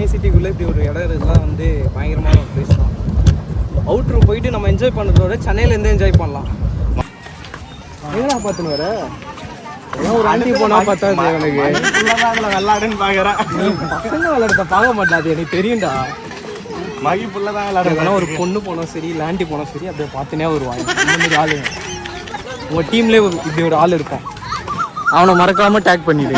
சென்னை சிட்டிக்குள்ளே இப்படி ஒரு இடம் இதெல்லாம் வந்து பயங்கரமான ஒரு ப்ளேஸ் தான். அவுட்ரு போயிட்டு நம்ம என்ஜாய் பண்ணுறதோட சென்னையிலேருந்து என்ஜாய் பண்ணலாம். எங்கடா பார்த்துன்னு வர ஒரு ஆண்டி போனா பார்த்தா எனக்கு விளாடுன்னு பார்க்குறேன். பசங்க விளாடுறத பார்க்க மாட்டாது எனக்கு தெரியும்டா. மகி புள்ள தான் விளாடுறதுனா ஒரு பொண்ணு போனோம் சரி லாண்டி போனோம் சரி அப்படியே பார்த்துனே வருவாங்க. இந்த மாதிரி ஆளு உங்கள் டீம்லேயே இப்படி ஒரு ஆள் இருப்பான். அவனை மறக்காம டேக் பண்ணிடு.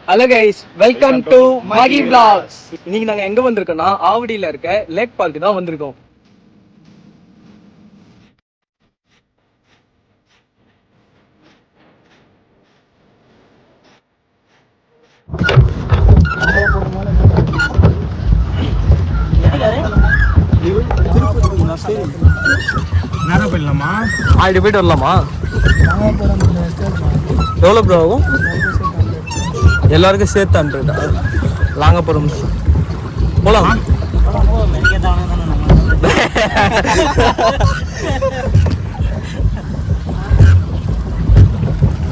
Hello guys, welcome to Mahi vlogs. இன்னைக்கு நாங்கள் எங்கே வந்திருக்கோம்னா ஆவடியில் இருக்க லேக் பார்க்கு தான் வந்திருக்கோம். நேரம் போயிடலாமா? ஆயிட்டு போயிட்டு வரலாமா? எவ்வளோ ப்ரோ ஆகும்? எல்லாருக்கும் சேர்த்து அனுப்பிட்டா லாங்கப்புறம் போகலாம்.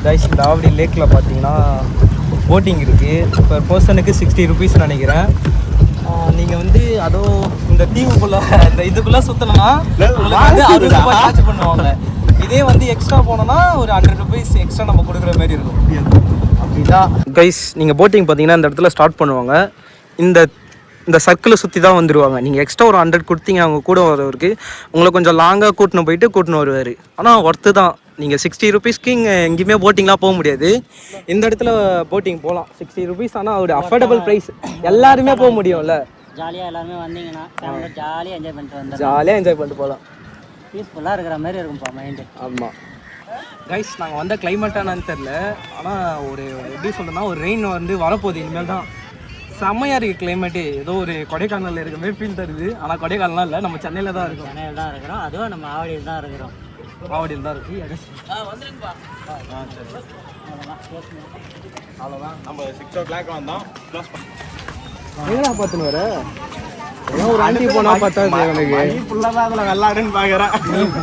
கைஸ், இந்த ஆவடி லேக்கில் பார்த்தீங்கன்னா போட்டிங் இருக்குது. பர் பர்சனுக்கு 60 rupees நினைக்கிறேன். நீங்கள் வந்து அதுவும் இந்த தீவுக்குள்ளே இந்த இதுக்குள்ளே சுற்றணும்னா உங்களுக்கு வந்து 60 ரூபாய் சார்ஜ் பண்ணுவாங்க. இதே வந்து எக்ஸ்ட்ரா போனோன்னா ஒரு 100 rupees எக்ஸ்ட்ரா நம்ம கொடுக்குற மாதிரி இருக்கும். அப்படிதான் கைஸ், நீங்கள் போட்டிங் பார்த்தீங்கன்னா இந்த இடத்துல ஸ்டார்ட் பண்ணுவாங்க. இந்த சர்க்கிளை சுற்றி தான் வந்துடுவாங்க. நீங்கள் எக்ஸ்ட்ரா ஒரு 100 கொடுத்தீங்க அவங்க கூட வரவருக்கு உங்களை கொஞ்சம் லாங்காக கூட்டின்னு வருவார். ஆனால் ஒர்த்து தான். நீங்கள் 60 rupeesக்கு இங்கே எங்கேயுமே போட்டிங்லாம் போக முடியாது. இந்த இடத்துல போட்டிங் போகலாம் 60 rupees. ஆனால் ஒரு அஃபோர்டபுள் ப்ரைஸ், எல்லாருமே போக முடியும்ல. ஜாலியாக எல்லாருமே வந்தீங்கன்னா ஜாலியாக என்ஜாய் பண்ணிட்டு போகலாம். பீஸ்ஃபுல்லாக இருக்கிற மாதிரி இருக்கும்ப்பா மைண்டு. ஆமாம் கைஸ், நாங்கள் வந்த கிளைமேட்டானு தெரில. ஆனால் ஒரு எப்படி சொல்கிறதுனா ஒரு ரெயின் வந்து வரப்போகுது இனிமேல் தான். செம்மையாக இருக்குது கிளைமேட்டு. ஏதோ ஒரு கொடைக்கானலில் இருக்க மாதிரி ஃபீல் தருது. ஆனால் கொடைக்கானலாம் இல்லை, நம்ம சென்னையில் தான் இருக்கோம். சென்னையில் தான் இருக்கிறோம். அதுவும் நம்ம ஆவடியில் தான் இருக்கிறோம். ஆவடியில் தான் இருக்குது. அவ்வளோதான். நம்ம 6 o'clock வந்தோம். எங்கடா பார்த்துன்னு வர ஒரு ஆண்டி போனா பார்த்தா எனக்கு மகி புள்ள தான் அதில் விளாடுன்னு பார்க்குறேன்.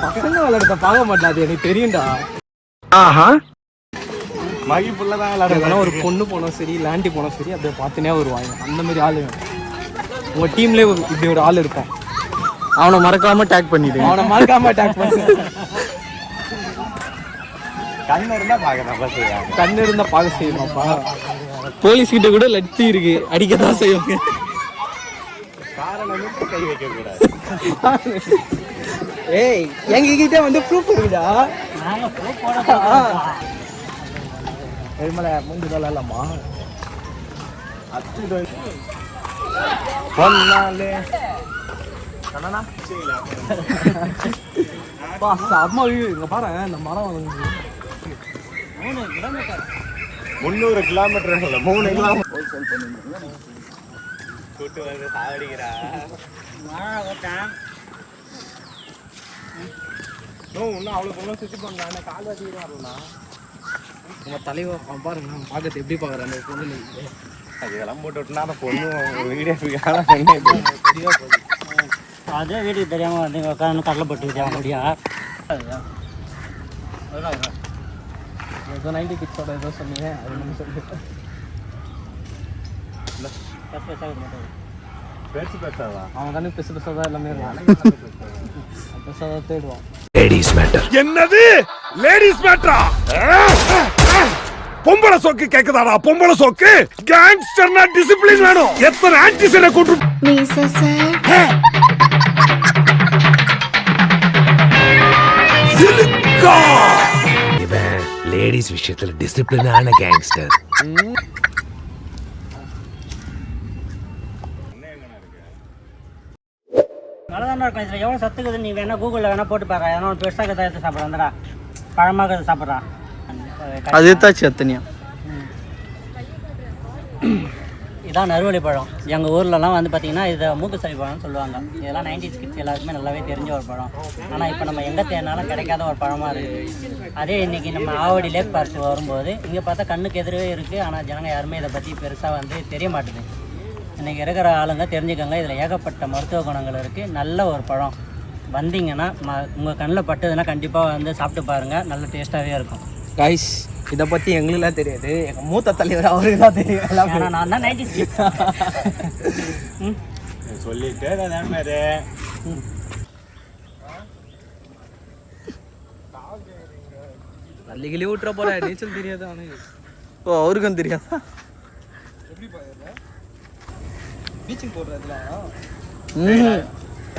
பசங்க விளாடுறத பார்க்க மாட்டாது எனக்கு தெரியும்டா. மகி புள்ள தான் விளாடுறதுனா ஒரு பொண்ணு போனோம் சரி லாண்டி போனோம் சரி அப்படியே பார்த்துனே வருவாங்க. அந்த மாதிரி ஆளு உங்கள் டீம்லேயே இப்படி ஒரு ஆள் இருப்பான். அவனை மறக்காம டேக் பண்ணிடு. கண்ணு இருந்தால் பார்க்க கண்ணு இருந்தால் பார்க்க செய்யணும்ப்பா. போலீஸ் கிட்ட கூட லட்சி இருக்கு, அடிக்கதான் செய்வாங்க. கை வைக்க கூடாது. ஏய், எங்ககிட்ட வந்து ப்ரூஃப் இருக்குடா. எருமலை மூஞ்சுதான் இல்லாமா அம்மா இங்க பாரு, இந்த மரம் 300 கிலோமீட்டர் 3 கிலோமீட்டர் கூட்டு வந்து சாவடிக்கிறா. இன்னும் அவ்வளோ பொண்ணு சுற்றி பண்ணலாம். கால் வச்சுக்கிட்டு வரலண்ணா. உங்கள் தலைவர் பாருங்க, பார்க்கறது எப்படி பார்க்குறேன் அந்த பொண்ணு. இதெல்லாம் போட்டு விட்டுனா அந்த பொண்ணு வீடியோ தெரியவா போகுது. அதே வீட்டுக்கு தெரியாமல் வந்து உட்காந்து கடலை போட்டு முடியா. ஏதோ 90 கிட்ஸோட ஏதோ சொன்னீங்க, அது நம்ம சொல்லிட்டேன். பெருசாவா அவன் கண்ணு பெருசாக தான் எல்லாமே இருக்கான். பெருசாக தான் தேடுவான். Ladies matter. என்னது லேடிஸ் மேட்டரா? பொம்பளை சோக்கு கேக்குதாடா? பொம்பளை சோக்கு கேங்ஸ்டர்னா டிசிப்ளின் வேணும். எத்தனை ஆன்டிசனை கூட்டு சிலுக்கா. இவன் லேடிஸ் விஷயத்துல டிசிப்ளினான கேங்ஸ்டர். நல்லாதானே இருக்கும். இதில் எவ்வளோ சத்துக்குது நீ வேணா கூகுளில் வேணா போட்டு பாரு. ஏன்னா ஒரு பெருசாக எடுத்து சாப்பிட்றான்டா, பழமாக எடுத்து சாப்பிட்றான். அது தாச்சு அத்தனியா. இதான் நறுவலி பழம். எங்கள் ஊர்லலாம் வந்து பார்த்திங்கன்னா இதை மூக்கு சளி பழம்னு சொல்லுவாங்க. இதெல்லாம் 90s கிட்ஸ் எல்லாருக்குமே நல்லாவே தெரிஞ்ச ஒரு பழம். ஆனால் இப்போ நம்ம எங்கே தேடினாலும் கிடைக்காத ஒரு பழமாக இருக்குது. அதே இன்றைக்கி நம்ம ஆவடி லேக் பார்க்கு வரும்போது இங்கே பார்த்தா கண்ணுக்கு எதிரவே இருக்குது. ஆனால் ஜனங்க யாருமே இதை பற்றி பெருசாக வந்து தெரிய மாட்டுது. இன்றைக்கி இருக்கிற ஆளுங்க தெரிஞ்சுக்கோங்க, இதில் ஏகப்பட்ட மருத்துவ குணங்கள் இருக்குது. நல்ல ஒரு பழம். வந்தீங்கன்னா உங்கள் கண்ணில் பட்டதுன்னா கண்டிப்பாக வந்து சாப்பிட்டு பாருங்கள், நல்ல டேஸ்ட்டாகவே இருக்கும். கைஸ், இதை பற்றி எங்களுக்குலாம் தெரியாது, எங்கள் மூத்த தலைவர் அவருக்கு தான் தெரியும் எல்லாமே. ஏன்னா நான் தான் 90s kids. சொல்லிட்டே தான் மாதிரி தள்ளிகளே விட்டுற போற, நீச்சல் தெரியாது அவனுக்கு. ஓ அவருக்கும் தெரியாதா? பீச்சுக்கு போடுறதுல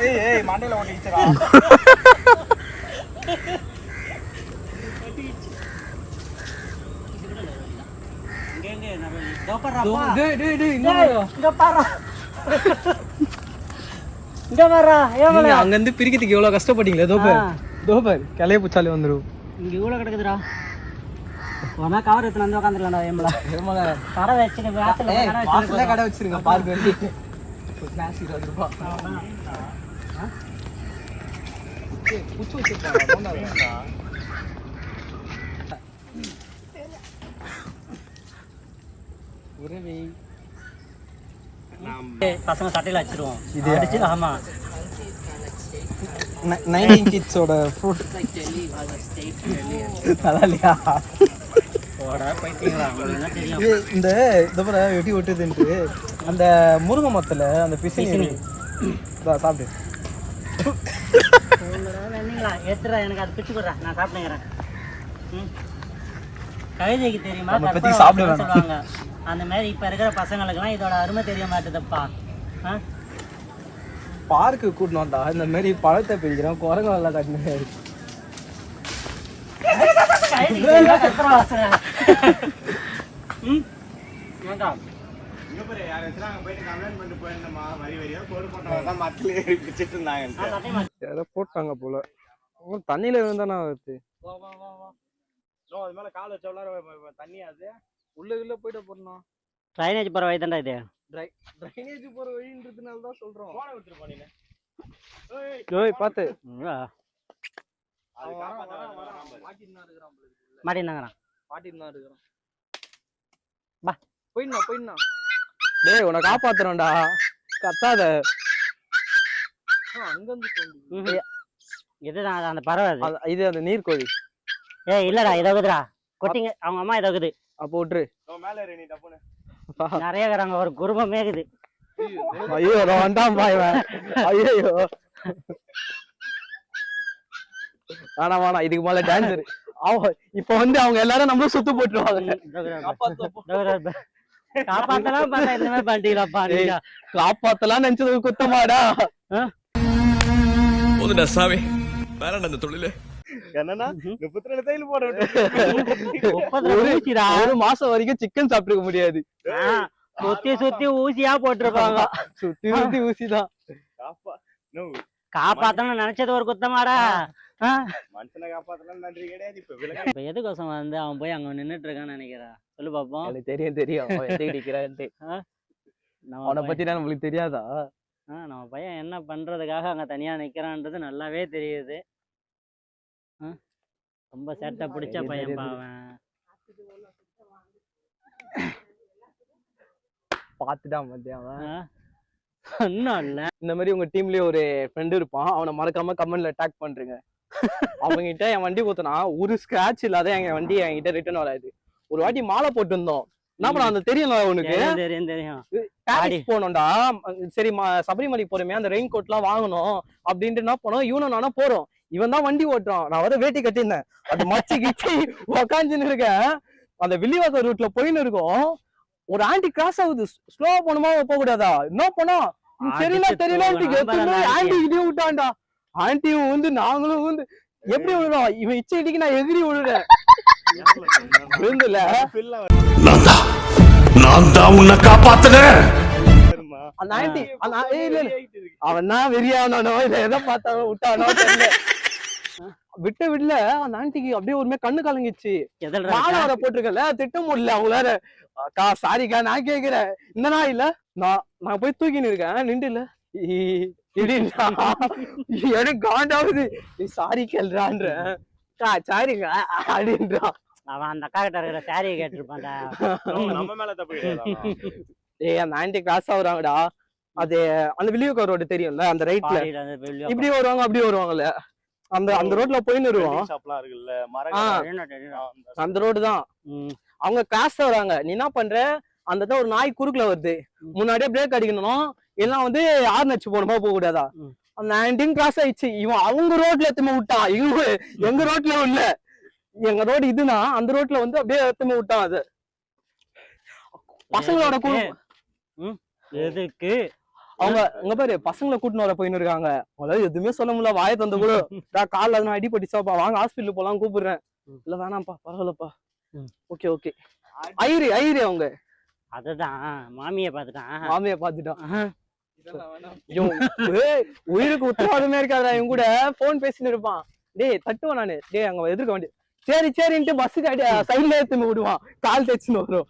ஏய் மண்டையில ஓட்டிச்சா அங்கிருந்து பிரிக்கிறதுக்கு எவ்வளவு கஷ்டப்பட்டீங்களே. தோப்பர் கிளைய பூச்சாலே வந்துடும். இங்க இவ்வளவு கிடக்குதுடா. ஒன்னா கவர் எடுத்து வந்து உட்காந்துடலாம்டா. ஏமல கடை வச்சுட்டு வாசல்ல கடை வச்சிருங்க. பார்க்க வேண்டி ஸ்நாக்ஸ் 20 ரூபாய். பூச்சி வச்சிருக்காங்க. பசங்க சட்டையில வச்சிருவோம் இது அடிச்சு. ஆமா 90 கிட்ஸோட ஃப்ரூட் நல்லா இல்லையா? இந்த வெட்டி விட்டுதுன்ட்டு அந்த முருங்கை மரத்தில் அந்த பிசினி சாப்பிட்டு ஏத்துறா. எனக்கு அது பிச்சு கொடுறா, நான் சாப்பிட்டுங்கிறேன். கவிதைக்கு தெரியுமா பத்தி சாப்பிட சொல்லுவாங்க. அந்த மாதிரி இப்ப இருக்கிற பசங்களுக்குலாம் இதோட அருமை தெரிய மாட்டேதுப்பா. பார்க்கு கூட்டணும் வந்தா இந்த மாதிரி பழத்தை பிரிக்கிறோம், குரங்கு நல்லா கட்டினு. போட்டாங்க போல தண்ணியில இருந்தா வருது. கால் வச்ச தண்ணி அது உள்ள போயிட்டு போறோம். ட்ரைனேஜ் போற வழி தான்டா இது. ட்ரைனேஜ் போற வழின்றதுனால தான் சொல்றோம். போன எடுத்துட்டு போனீங்க. ஏய் பாத்து மாட்டினாங்கறான். பாட்டினா இருக்கறான். பா போயினா. டேய் உன்னை காப்பாத்துறேன்டா. கத்தாத. அங்க வந்து கொண்டு. இதுதான் அந்த பறவை. இது அந்த நீர்க்கோழி. ஏய் இல்லடா இதோகுதுடா. கொட்டிங்க அவங்க அம்மா இதோகுது. அப்போ விட்டுரு. மேல ஏறி நீ டப்புனு. நிறைய கறாங்க ஒரு குருமம் மேகுது. ஐயோ நான் வந்தான் பாய்வன். ஐயோ வேணா இதுக்கு மேல டான்ஸர். இப்ப வந்து அவங்க எல்லாரும் நம்மளும் சுத்து போட்டுருவாங்க. காப்பாத்தலாம் பார்த்தா இந்த மாதிரி பண்ணிட்டீங்களாப்பா. காப்பாத்தலாம் நினைச்சது குத்தமாடா. போதுடா சாமி, வேற அந்த தொழிலு என்னன்னா 32 தையல் போட ஒரு மாசம் வரைக்கும் சிக்கன் சாப்பிட்டுக்க முடியாது. சுத்தி ஊசியா போட்டிருப்பாங்க. சுத்தி ஊசிதான். காப்பாத்தணும் நினைச்சது ஒரு குத்தமாடா. மனுஷனை காப்பாத்தலாம் நன்றி கிடையாது. இப்ப எதுக்கோசம் வந்து அவன் போய் அங்க நின்னுட்டு இருக்கான்னு நினைக்கிறா சொல்லு பாப்போம். எனக்கு தெரியும் அவன் எதுக்கு நிக்கிறான்ட்டு. அவனை பத்தி நம்மளுக்கு தெரியாதா? நம்ம பையன் என்ன பண்றதுக்காக அங்க தனியா நிக்கிறான்றது நல்லாவே தெரியுது. ரொம்ப சேட்டை பிடிச்ச பையன் பாவன். பாத்துட்டான் மத்தியான் ஒன்னும் இல்ல. இந்த மாதிரி உங்க டீம்லயே ஒரு ஃப்ரெண்ட் இருப்பான், அவனை மறக்காம கமெண்ட்ல டேக் பண்றீங்க. அவங்ககிட்ட என் வண்டி போத்தனா ஒரு ஸ்கிராட்ச் இல்லாத எங்க வண்டி என்கிட்ட ரிட்டர்ன் வராது. ஒரு வாட்டி மாலை போட்டு இருந்தோம். என்ன பண்ண அந்த தெரியும்ல உனக்கு? தெரியும் போனோம்டா. சரி சபரிமலைக்கு போறோமே, அந்த ரெயின் கோட் எல்லாம் வாங்கணும் அப்படின்ட்டு என்ன போனோம். இவனும் நானும் போறோம். இவன் தான் வண்டி ஓட்டுறான். நான் வர வேட்டி கட்டியிருந்தேன். அது மச்சி கிச்சி உக்காந்துன்னு இருக்கேன். அந்த வில்லிவாக்கம் ரூட்ல போயின்னு இருக்கோம். ஒரு ஆண்டி கிராஸ் ஆகுது. ஸ்லோவா போகணுமா போக கூடாதா? என்ன போனா தெரியல ஆண்டி இதையும் விட்டான்டா. ஆண்டியும் வந்து நாங்களும் வந்து எப்படி விழுறோம். இவன் இச்சை அடிக்கு நான் எதிரி விழுறேன். விழுந்துல நான் தான் உன்னை காப்பாத்துனேன். அந்த ஆண்டி அவன் தான் வெறியானோ இல்ல எதை பார்த்தானோ விட்டானோ தெரியல. விடல அந்த ஆண்டிக்கு அப்படியே ஒருமே கண்ணு கலங்கிச்சு. மாணவரை போட்டிருக்கல திட்ட முடியல அவங்களார. அக்கா சாரிக்கா நான் கேக்குறேன். இந்த நாள் இல்ல நான் போய் தூக்கின்னு இருக்கேன். நின்று இல்ல எனக்கு காண்டாவுது. நீ சாரி கேள்றான்ற. சாரிங்க அப்படின்றான். அவன் அந்த அக்கா கிட்ட இருக்கிற சாரியை கேட்டிருப்பான்டா. நம்ம மேல தப்பு. ஏய் அந்த ஆண்டி கிராஸ் ஆகுறாங்கடா. அது அந்த வில்லிவாக்கம் ரோடு தெரியும்ல, அந்த ரைட்ல இப்படி வருவாங்க அப்படி வருவாங்கல்ல. அந்த ரோட்ல போயின்னு இருக்கோம். ஷாப்லாம் இருக்குல்ல அந்த ரோடு தான். அவங்க கிராஸ் வராங்க. நீ என்ன பண்ற, அந்த இடத்துல ஒரு நாய் குறுக்குல வருது, முன்னாடியே பிரேக் அடிக்கணும், எல்லாம் வந்து ஆறு நச்சு போனமா போக கூடாதா. 19 கிராஸ் ஆயிடுச்சு. இவன் அவங்க ரோட்ல எத்தமே விட்டான், இவங்க எங்க ரோட்ல இல்ல. எங்க ரோடு இதுனா அந்த ரோட்ல வந்து அப்படியே எத்தமே விட்டான். அது பசங்களோட எதுக்கு அவங்க இங்க பாரு பசங்களை கூட்டின்னு வர போயின்னு இருக்காங்க. அதாவது எதுவுமே சொல்ல முடியல, வாயை தந்த கூட காலில் அதனால அடிபட்டுச்சாப்பா, வாங்க ஹாஸ்பிட்டல் போலாம் கூப்பிடுறேன். இல்ல வேணாம்ப்பா பரவாயில்லப்பா. Okay okay. ஐரி அவங்க அதுதான் மாமியை பாத்துட்டான். உயிருக்கு உத்தரவாதமே இருக்காதா, இவங்க கூட போன் பேசின்னு இருப்பான். டேய் தட்டுவான் நானு, டேய் அங்க எதிர்க்க வேண்டிய சரின்ட்டு பஸ்ஸுக்கு சைட்ல ஏத்துன்னு விடுவான், கால் தேய்ச்சின்னு வரும்.